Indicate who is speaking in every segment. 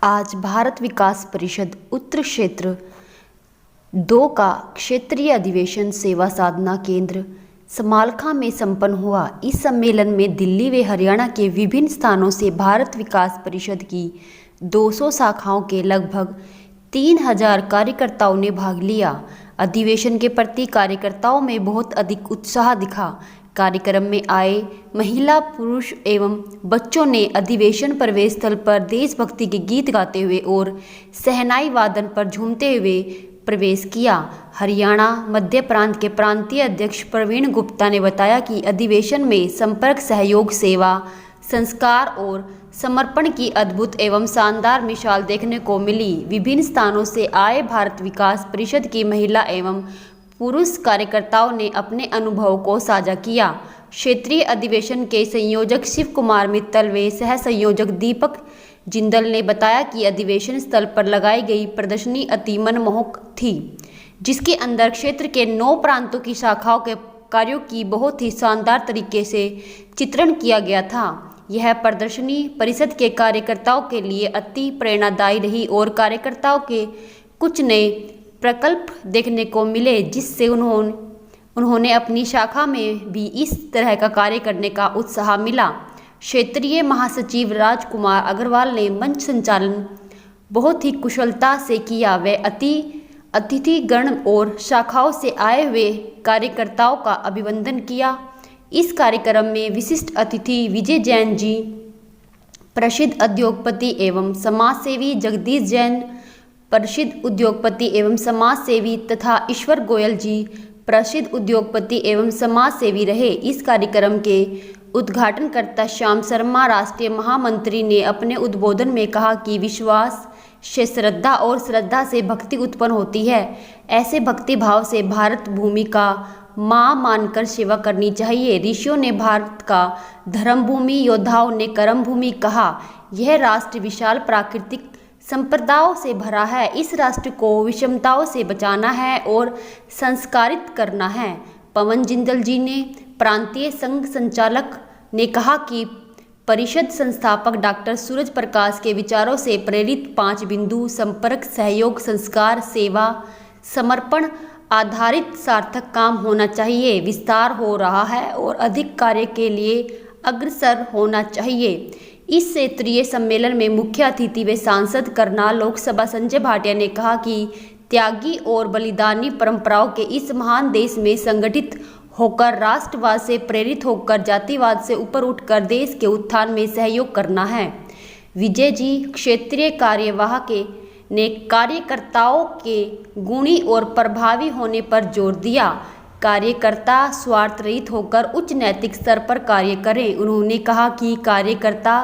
Speaker 1: आज भारत विकास परिषद उत्तर क्षेत्र 2 का क्षेत्रीय अधिवेशन सेवा साधना केंद्र समालखा में संपन्न हुआ। इस सम्मेलन में दिल्ली व हरियाणा के विभिन्न स्थानों से भारत विकास परिषद की 200 शाखाओं के लगभग 3000 कार्यकर्ताओं ने भाग लिया। अधिवेशन के प्रति कार्यकर्ताओं में बहुत अधिक उत्साह दिखा। कार्यक्रम में आए महिला, पुरुष एवं बच्चों ने अधिवेशन प्रवेश स्थल पर देशभक्ति के गीत गाते हुए और शहनाई वादन पर झूमते हुए प्रवेश किया। हरियाणा मध्य प्रांत के प्रांतीय अध्यक्ष प्रवीण गुप्ता ने बताया कि अधिवेशन में संपर्क, सहयोग, सेवा, संस्कार और समर्पण की अद्भुत एवं शानदार मिसाल देखने को मिली। विभिन्न स्थानों से आए भारत विकास परिषद की महिला एवं पुरुष कार्यकर्ताओं ने अपने अनुभव को साझा किया। क्षेत्रीय अधिवेशन के संयोजक शिव कुमार मित्तल व सह संयोजक दीपक जिंदल ने बताया कि अधिवेशन स्थल पर लगाई गई प्रदर्शनी अति मनमोहक थी, जिसके अंदर क्षेत्र के 9 प्रांतों की शाखाओं के कार्यों की बहुत ही शानदार तरीके से चित्रण किया गया था। यह प्रदर्शनी परिषद के कार्यकर्ताओं के लिए अति प्रेरणादायी रही और कार्यकर्ताओं के कुछ नए प्रकल्प देखने को मिले, जिससे उन्होंने अपनी शाखा में भी इस तरह का कार्य करने का उत्साह मिला। क्षेत्रीय महासचिव राजकुमार अग्रवाल ने मंच संचालन बहुत ही कुशलता से किया। वे अतिथिगण और शाखाओं से आए हुए कार्यकर्ताओं का अभिनंदन किया। इस कार्यक्रम में विशिष्ट अतिथि विजय जैन जी, प्रसिद्ध उद्योगपति एवं समाजसेवी जगदीश जैन, प्रसिद्ध उद्योगपति एवं समाजसेवी तथा ईश्वर गोयल जी, प्रसिद्ध उद्योगपति एवं समाजसेवी रहे। इस कार्यक्रम के उद्घाटनकर्ता श्याम शर्मा राष्ट्रीय महामंत्री ने अपने उद्बोधन में कहा कि विश्वास से श्रद्धा और श्रद्धा से भक्ति उत्पन्न होती है। ऐसे भक्ति भाव से भारत भूमि का मां मानकर सेवा करनी चाहिए। ऋषियों ने भारत का धर्म भूमि, योद्धाओं ने कर्म भूमि कहा। यह राष्ट्र विशाल प्राकृतिक संप्रदायों से भरा है। इस राष्ट्र को विषमताओं से बचाना है और संस्कारित करना है। पवन जिंदल जी ने प्रांतीय संघ संचालक ने कहा कि परिषद संस्थापक डॉक्टर सूरज प्रकाश के विचारों से प्रेरित 5 बिंदु संपर्क, सहयोग, संस्कार, सेवा, समर्पण आधारित सार्थक काम होना चाहिए। विस्तार हो रहा है और अधिक कार्य के लिए अग्रसर होना चाहिए। इस क्षेत्रीय सम्मेलन में मुख्य अतिथि व सांसद करनाल लोकसभा संजय भाटिया ने कहा कि त्यागी और बलिदानी परंपराओं के इस महान देश में संगठित होकर राष्ट्रवाद से प्रेरित होकर जातिवाद से ऊपर उठकर देश के उत्थान में सहयोग करना है। विजय जी क्षेत्रीय कार्यवाह ने कार्यकर्ताओं के गुणी और प्रभावी होने पर जोर दिया। कार्यकर्ता स्वार्थ रहित होकर उच्च नैतिक स्तर पर कार्य करें। उन्होंने कहा कि कार्यकर्ता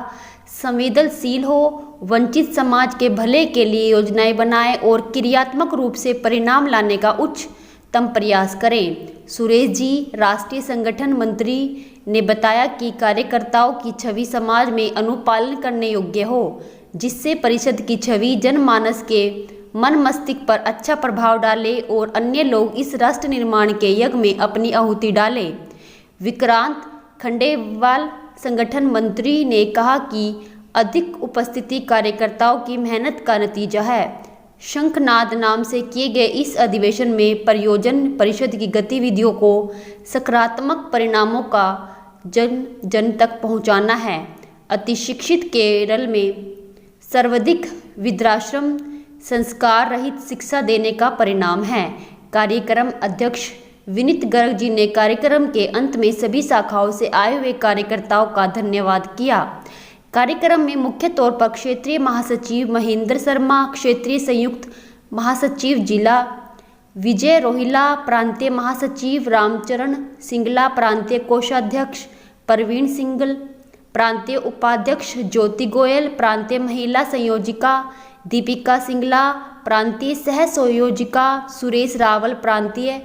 Speaker 1: संवेदनशील हो, वंचित समाज के भले के लिए योजनाएं बनाएं और क्रियात्मक रूप से परिणाम लाने का उच्चतम प्रयास करें। सुरेश जी राष्ट्रीय संगठन मंत्री ने बताया कि कार्यकर्ताओं की छवि समाज में अनुपालन करने योग्य हो, जिससे परिषद की छवि जनमानस के मन मस्तिष्क पर अच्छा प्रभाव डाले और अन्य लोग इस राष्ट्र निर्माण के यज्ञ में अपनी आहुति डालें। विक्रांत खंडेलवाल संगठन मंत्री ने कहा कि अधिक उपस्थिति कार्यकर्ताओं की मेहनत का नतीजा है। शंखनाद नाम से किए गए इस अधिवेशन में परियोजन परिषद की गतिविधियों को सकारात्मक परिणामों का जन जन तक पहुंचाना है। अतिशिक्षित केरल में सर्वाधिक वृद्धाश्रम संस्कार रहित शिक्षा देने का परिणाम है। कार्यक्रम अध्यक्ष विनीत गर्ग जी ने कार्यक्रम के अंत में सभी शाखाओं से आए हुए कार्यकर्ताओं का धन्यवाद किया। कार्यक्रम में मुख्य तौर पर क्षेत्रीय महासचिव महेंद्र शर्मा, क्षेत्रीय संयुक्त महासचिव जिला विजय रोहिला, प्रांतीय महासचिव रामचरण सिंगला, प्रांतीय कोषाध्यक्ष प्रवीण सिंगल, प्रांतीय उपाध्यक्ष ज्योति गोयल, प्रांतीय महिला संयोजिका दीपिका सिंगला, प्रांतीय सह संयोजिका सुरेश रावल, प्रांतीय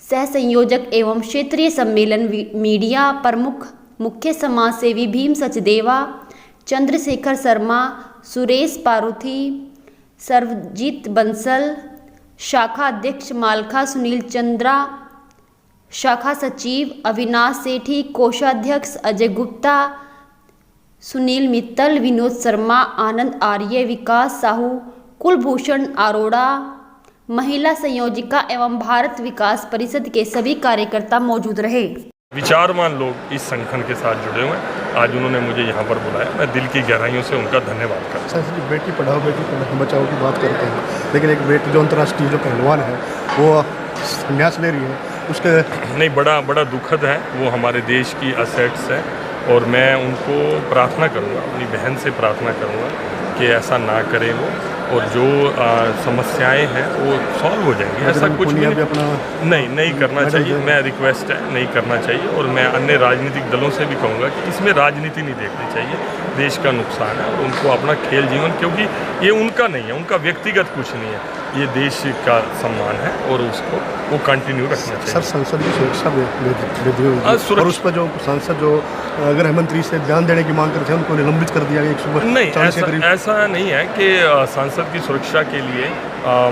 Speaker 1: सह संयोजक एवं क्षेत्रीय सम्मेलन मीडिया प्रमुख मुख्य समाजसेवी भीम सचदेवा, चंद्रशेखर शर्मा, सुरेश पारुथी, सर्वजीत बंसल, शाखा अध्यक्ष मालखा सुनील चंद्रा, शाखा सचिव अविनाश सेठी, कोषाध्यक्ष अजय गुप्ता, सुनील मित्तल, विनोद शर्मा, आनंद आर्य, विकास साहू, कुलभूषण अरोड़ा, महिला संयोजिका एवं भारत विकास परिषद के सभी कार्यकर्ता मौजूद रहे।
Speaker 2: विचारवान लोग इस संगठन के साथ जुड़े हुए हैं। आज उन्होंने मुझे यहाँ पर बुलाया, मैं दिल की गहराइयों से उनका धन्यवाद करता हूँ।
Speaker 3: बेटी पढ़ाओ बेटी बचाओ की बात करते हैं, लेकिन एक बेटी जो अंतर्राष्ट्रीय जो पहलवान है वो संन्यास ले रही है, उसके
Speaker 2: नहीं, बड़ा दुखद है। वो हमारे देश की असेट्स है और मैं उनको प्रार्थना करूँगा, अपनी बहन से प्रार्थना करूँगा कि ऐसा ना करें वो, और जो समस्याएं हैं वो सॉल्व हो जाएंगी। ऐसा कुछ भी नहीं करना चाहिए। मैं रिक्वेस्ट है, नहीं करना चाहिए। और मैं अन्य राजनीतिक दलों से भी कहूँगा कि इसमें राजनीति नहीं देखनी चाहिए। देश का नुकसान है और उनको अपना खेल जीवन, क्योंकि ये उनका नहीं है, उनका व्यक्तिगत कुछ नहीं है, ये देश का सम्मान है और उसको वो कंटिन्यू रखना चाहिए।
Speaker 3: सर, संसद की सुरक्षा और उस पर जो सांसद जो गृह मंत्री से ध्यान देने की मांग करते हैं उनको निलंबित कर दिया गया।
Speaker 2: नहीं, ऐसा नहीं है कि सांसद की सुरक्षा के लिए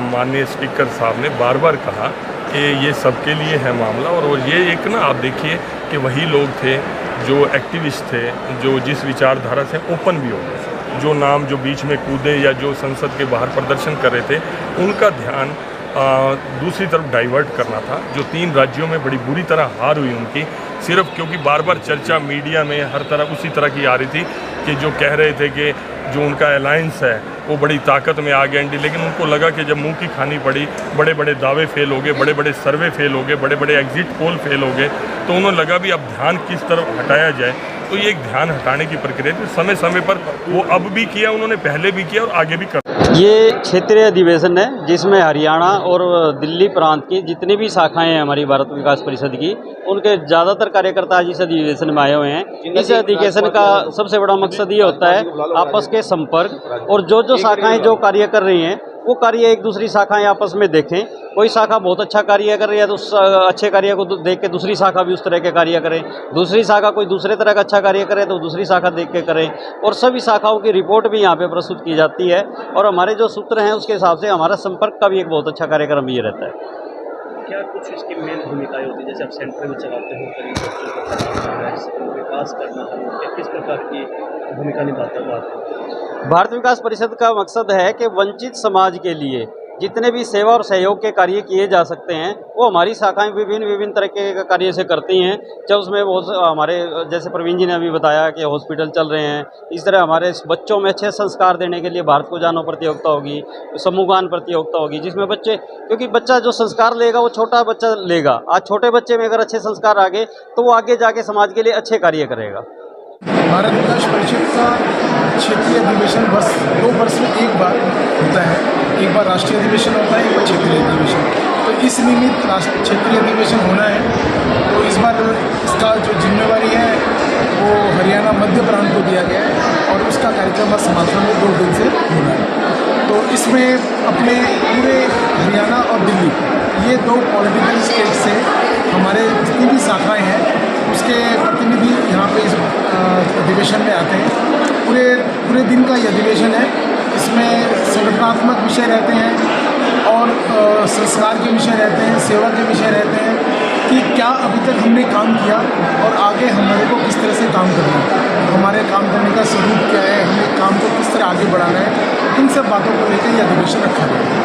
Speaker 2: माननीय स्पीकर साहब ने बार बार कहा कि ये सबके लिए है मामला। और ये एक ना, आप देखिए कि वही लोग थे जो एक्टिविस्ट थे, जो जिस विचारधारा से ओपन भी हो गए, जो नाम जो बीच में कूदे या जो संसद के बाहर प्रदर्शन कर रहे थे, उनका ध्यान दूसरी तरफ डाइवर्ट करना था। जो 3 राज्यों में बड़ी बुरी तरह हार हुई उनकी, सिर्फ क्योंकि बार बार चर्चा मीडिया में हर तरह उसी तरह की आ रही थी कि जो कह रहे थे कि जो उनका अलायंस है वो बड़ी ताकत में आ गया इंडी, लेकिन उनको लगा कि जब मुंह की खानी पड़ी, बड़े बड़े दावे फेल हो गए, बड़े बड़े सर्वे फेल हो गए, बड़े बड़े एग्जिट पोल फेल हो गए, तो उन्होंने लगा भी अब ध्यान किस तरफ हटाया जाए। तो ये एक ध्यान हटाने की प्रक्रिया थी, समय समय पर वो अब भी किया, उन्होंने पहले भी किया और आगे भी कर।
Speaker 4: ये क्षेत्रीय अधिवेशन है जिसमें हरियाणा और दिल्ली प्रांत की जितनी भी शाखाएं हैं हमारी भारत विकास परिषद की, उनके ज़्यादातर कार्यकर्ता आज इस अधिवेशन में आए हुए हैं। इस अधिवेशन का सबसे बड़ा मकसद ये होता है आपस के संपर्क, और जो शाखाएं जो कार्य कर रही हैं वो कार्य एक दूसरी शाखाएं आपस में देखें। कोई शाखा बहुत अच्छा कार्य कर रही है तो उस अच्छे कार्य को देख के दूसरी शाखा भी उस तरह के कार्य करें, दूसरी शाखा कोई दूसरे तरह का अच्छा कार्य करे तो दूसरी शाखा देख के करें, और सभी शाखाओं की रिपोर्ट भी यहाँ पे प्रस्तुत की जाती है। और हमारे जो सूत्र हैं उसके हिसाब से हमारा संपर्क का भी एक बहुत अच्छा कार्यक्रम ये रहता है।
Speaker 5: क्या कुछ इसकी मेन भूमिकाएं होती है, जैसे आप सेंटर में चलाते हो, करीब बच्चों को पढ़ाना है, विकास करना है, किस प्रकार की भूमिका निभाता है?
Speaker 4: भारत विकास परिषद का मकसद है कि वंचित समाज के लिए जितने भी सेवा और सहयोग के कार्य किए जा सकते हैं वो हमारी शाखाएं विभिन्न तरह के कार्य से करती हैं। जब उसमें बहुत हमारे, जैसे प्रवीण जी ने अभी बताया कि हॉस्पिटल चल रहे हैं, इस तरह हमारे बच्चों में अच्छे संस्कार देने के लिए भारत को जानो प्रतियोगिता होगी, समूह गान प्रतियोगिता होगी, जिसमें बच्चे, क्योंकि बच्चा जो संस्कार लेगा वो छोटा बच्चा लेगा। आज छोटे बच्चे में अगर अच्छे संस्कार आ गए तो वो आगे जाके समाज के लिए अच्छे कार्य करेगा।
Speaker 6: भारत विकास परिषद का क्षेत्रीय अधिवेशन बस 2 वर्ष में एक बार होता है। एक बार राष्ट्रीय अधिवेशन होता है, एक बार क्षेत्रीय अधिवेशन। तो इस निमित्त क्षेत्रीय अधिवेशन होना है, तो इस बार इसका जो जिम्मेवारी है वो हरियाणा मध्य प्रांत को दिया गया है और उसका कार्यक्रम समापन में 2 दिन से हो रहा है। तो इसमें अपने पूरे हरियाणा और दिल्ली, ये 2 पॉलिटिकल स्टेट से हमारे जितनी भी शाखाएँ हैं उसके प्रतिनिधि यहाँ पे इस अधिवेशन में आते हैं। पूरे दिन का ये अधिवेशन है। इसमें संगठनात्मक विषय रहते हैं और संस्कार के विषय रहते हैं, सेवा के विषय रहते हैं कि क्या अभी तक हमने काम किया और आगे हमारे को किस तरह से काम करना है, हमारे काम करने का स्वरूप क्या है, हमें काम को किस तरह आगे बढ़ाना है, इन सब बातों को लेकर यह अधिवेशन रखा गया है।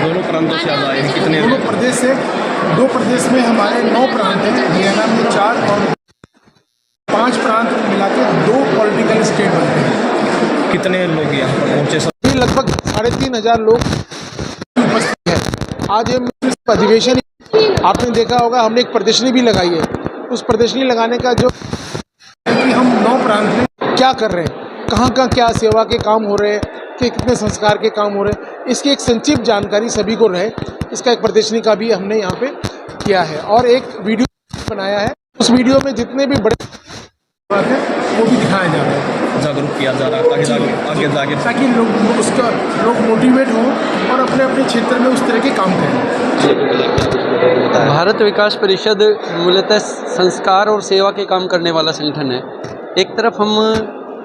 Speaker 5: दोनों प्रांतों से आए हैं कितने?
Speaker 6: दोनों प्रदेश से, 2 प्रदेश में हमारे 9 प्रांत हैं, हरियाणा में 4 और 5 प्रांत मिला के 2 पॉलिटिकल स्टेट बनते हैं।
Speaker 5: कितने लोग यहाँ पर पहुँचे?
Speaker 6: लगभग 3,500 लोग उपस्थित हैं। आज हम अधिवेशन, आपने देखा होगा हमने एक प्रदर्शनी भी लगाई है। उस प्रदर्शनी लगाने का जो कि हम 9 प्रांत में क्या कर रहे हैं, कहाँ क्या सेवा के काम हो रहे हैं, कि कितने संस्कार के काम हो रहे हैं, इसकी एक संक्षिप्त जानकारी सभी को रहे, इसका एक प्रदर्शनी का भी हमने यहाँ पे किया है और एक वीडियो बनाया है। उस वीडियो में जितने भी बड़े बात है वो भी दिखाया जा रहा है,
Speaker 5: जागरूक किया जा रहा है आगे जाके, ताकि
Speaker 6: लोग मोटिवेट हों और अपने अपने क्षेत्र में उस तरह के काम करें।
Speaker 7: भारत विकास परिषद मूलतः संस्कार और सेवा के काम करने वाला संगठन है। एक तरफ हम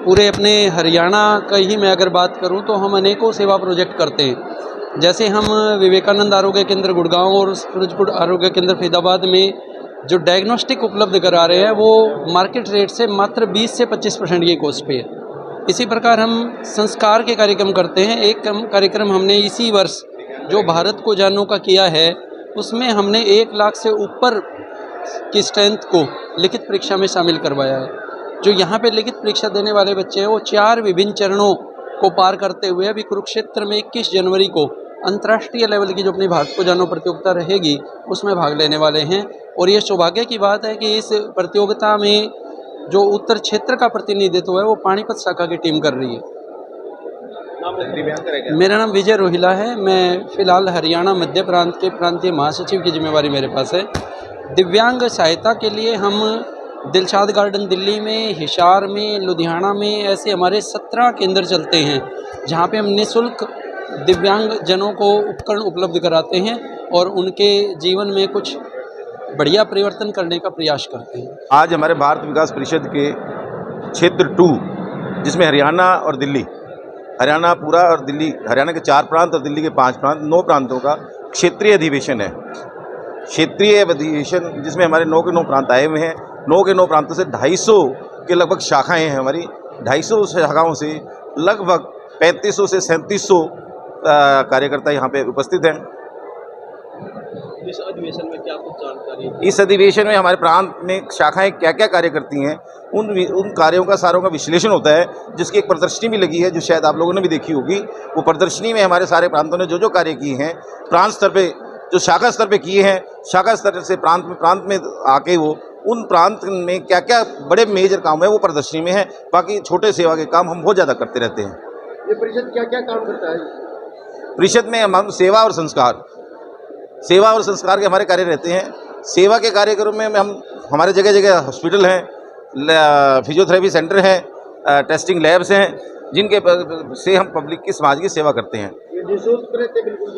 Speaker 7: पूरे अपने हरियाणा का ही मैं अगर बात करूं तो हम अनेकों सेवा प्रोजेक्ट करते हैं। जैसे हम विवेकानंद आरोग्य केंद्र गुड़गांव और सूरजपुर आरोग्य केंद्र फरीदाबाद में जो डायग्नोस्टिक उपलब्ध करा रहे हैं वो मार्केट रेट से मात्र 20 से 25% की कॉस्ट पे है। इसी प्रकार हम संस्कार के कार्यक्रम करते हैं। एक कार्यक्रम हमने इसी वर्ष जो भारत को जानो का किया है, उसमें हमने 1 लाख से ऊपर की स्ट्रेंथ को लिखित परीक्षा में शामिल करवाया है। जो यहाँ पे लिखित परीक्षा देने वाले बच्चे हैं वो 4 विभिन्न चरणों को पार करते हुए अभी कुरुक्षेत्र में 21 जनवरी को अंतर्राष्ट्रीय लेवल की जो अपनी भारत को जानो प्रतियोगिता रहेगी उसमें भाग लेने वाले हैं। और ये सौभाग्य की बात है कि इस प्रतियोगिता में जो उत्तर क्षेत्र का प्रतिनिधित्व है वो पानीपत शाखा की टीम कर रही है। मेरा नाम विजय रोहिला है। मैं फ़िलहाल हरियाणा मध्य प्रांत के प्रांतीय महासचिव की जिम्मेवारी मेरे पास है। दिव्यांग सहायता के लिए हम दिलशाद गार्डन दिल्ली में, हिसार में, लुधियाना में ऐसे हमारे 17 केंद्र चलते हैं जहाँ पे हम निःशुल्क दिव्यांग जनों को उपकरण उपलब्ध कराते हैं और उनके जीवन में कुछ बढ़िया परिवर्तन करने का प्रयास करते हैं।
Speaker 8: आज हमारे भारत विकास परिषद के क्षेत्र 2 जिसमें हरियाणा और दिल्ली, हरियाणा पूरा और दिल्ली, हरियाणा के 4 प्रांत और दिल्ली के 5 प्रांत, 9 प्रांतों का क्षेत्रीय अधिवेशन है। क्षेत्रीय अधिवेशन जिसमें हमारे 9 के 9 प्रांत आए हुए हैं। 9 के 9 प्रांतों से 250 के लगभग शाखाएं हैं हमारी। 250 शाखाओं से लगभग 3500 से 3700 कार्यकर्ता यहाँ पे उपस्थित हैं।
Speaker 5: इस अधिवेशन में क्या कुछ जानकारी?
Speaker 8: इस अधिवेशन में हमारे प्रांत में शाखाएं क्या क्या कार्य करती हैं उन कार्यों का सारों का विश्लेषण होता है, जिसकी एक प्रदर्शनी भी लगी है जो शायद आप लोगों ने भी देखी होगी। वो प्रदर्शनी में हमारे सारे प्रांतों ने जो जो कार्य किए हैं, प्रांत स्तर पे जो शाखा स्तर पे किए हैं, शाखा स्तर से प्रांत में आके वो उन प्रांत में क्या क्या बड़े मेजर काम है वो प्रदर्शनी में है। बाकी छोटे सेवा के काम हम बहुत ज़्यादा करते रहते हैं।
Speaker 3: ये परिषद क्या क्या काम करता है?
Speaker 8: परिषद में हम सेवा और संस्कार के हमारे कार्य रहते हैं। सेवा के कार्यक्रम में हम हमारे जगह जगह हॉस्पिटल हैं, फिजियोथेरेपी सेंटर हैं, टेस्टिंग लैब्स हैं, जिनके से हम पब्लिक की समाज की सेवा करते हैं।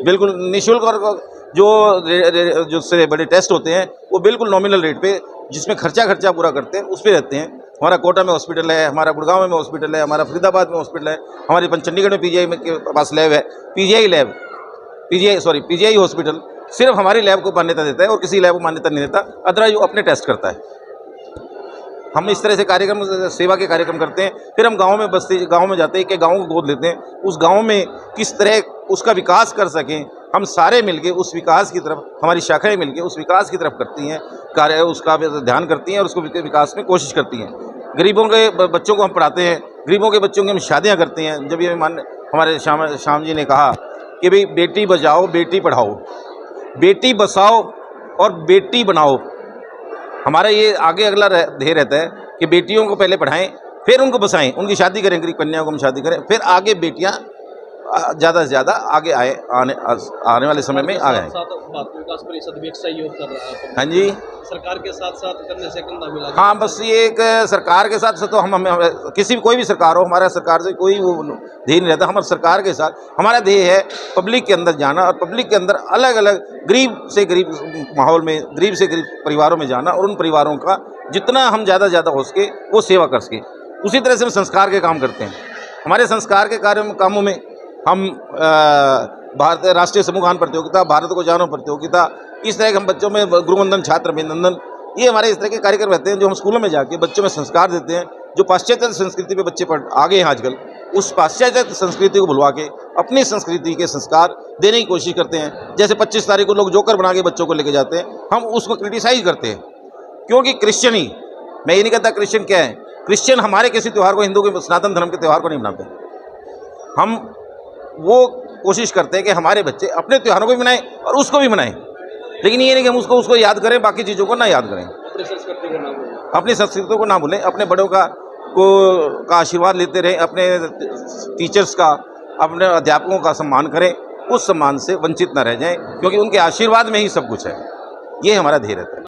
Speaker 8: बिल्कुल निःशुल्क। और जो से बड़े टेस्ट होते हैं वो बिल्कुल नॉमिनल रेट पे, जिसमें खर्चा पूरा करते हैं, उस पर रहते हैं। हमारा कोटा में हॉस्पिटल है, हमारा गुड़गांव में हॉस्पिटल है, हमारा फरीदाबाद में हॉस्पिटल है, हमारे चंडीगढ़ में पीजीआई के पास लैब है, पीजीआई हॉस्पिटल सिर्फ हमारी लैब को मान्यता देता है और किसी लैब को मान्यता नहीं देता, अदरवाइज वो अपने टेस्ट करता है। हम इस तरह से कार्यक्रम, सेवा के कार्यक्रम करते हैं। फिर हम गाँव में जाते हैं कि गाँव को गोद लेते हैं, उस गाँव में किस तरह उसका विकास कर सकें, हम सारे मिलके उस विकास की तरफ, हमारी शाखाएं मिलके उस विकास की तरफ करती हैं कार्य, उसका ध्यान करती हैं और उसको विकास में कोशिश करती हैं। गरीबों के बच्चों को हम पढ़ाते हैं, गरीबों के बच्चों की हम शादियां करते हैं। जब ये हमारे श्याम जी ने कहा कि भाई बेटी बचाओ बेटी पढ़ाओ, बेटी बसाओ और बेटी बनाओ, हमारा ये आगे अगला ध्येय रहता है कि बेटियों को पहले पढ़ाएं, फिर उनको बसाएं, उनकी शादी करें, गरीब कन्याओं को हम शादी करें, फिर आगे बेटियां ज़्यादा से ज़्यादा आगे आने वाले समय में आ गए।
Speaker 5: भारत विकास परिषद भी एक सहयोग कर रहा है।
Speaker 8: हाँ जी,
Speaker 5: सरकार के साथ साथ करने से कंधा मिला।
Speaker 8: हाँ, बस ये एक सरकार के साथ तो हम कोई भी सरकार हो, हमारा सरकार से कोई वो ध्येय नहीं रहता। हमारे सरकार के साथ हमारा ध्येय है पब्लिक के अंदर जाना और पब्लिक के अंदर अलग अलग गरीब से गरीब माहौल में, गरीब से गरीब परिवारों में जाना और उन परिवारों का जितना हम ज़्यादा हो सके वो सेवा कर सके। उसी तरह से हम संस्कार के काम करते हैं। हमारे संस्कार के कामों में हम भारतीय राष्ट्रीय समूह गान प्रतियोगिता, भारत को जानो प्रतियोगिता, इस तरह के हम बच्चों में गुरुवंदन, छात्र अभिनंदन, ये हमारे इस तरह के कार्यक्रम रहते हैं जो हम स्कूलों में जाके बच्चों में संस्कार देते हैं। जो पाश्चात्य संस्कृति पे बच्चे आगे हैं आजकल, उस पाश्चात्य संस्कृति को भुलवा के अपनी संस्कृति के संस्कार देने की कोशिश करते हैं। जैसे 25 तारीख को लोग जोकर बना के बच्चों को लेके जाते हैं, हम उसको क्रिटिसाइज करते हैं, क्योंकि क्रिश्चियन ही, मैं ये नहीं कहता क्रिश्चियन क्या है, क्रिश्चियन हमारे किसी त्यौहार को, हिंदू के सनातन धर्म के त्यौहार को नहीं मनाते। हम वो कोशिश करते हैं कि हमारे बच्चे अपने त्योहारों को भी मनाएं और उसको भी मनाएं, लेकिन ये नहीं कि हम उसको याद करें, बाकी चीज़ों को ना याद करें। अपनी संस्कृति को ना भूलें, अपने बड़ों का आशीर्वाद लेते रहें, अपने टीचर्स का, अपने अध्यापकों का सम्मान करें, उस सम्मान से वंचित ना रह जाएं, क्योंकि उनके आशीर्वाद में ही सब कुछ है। ये हमारा ध्येय रहता है।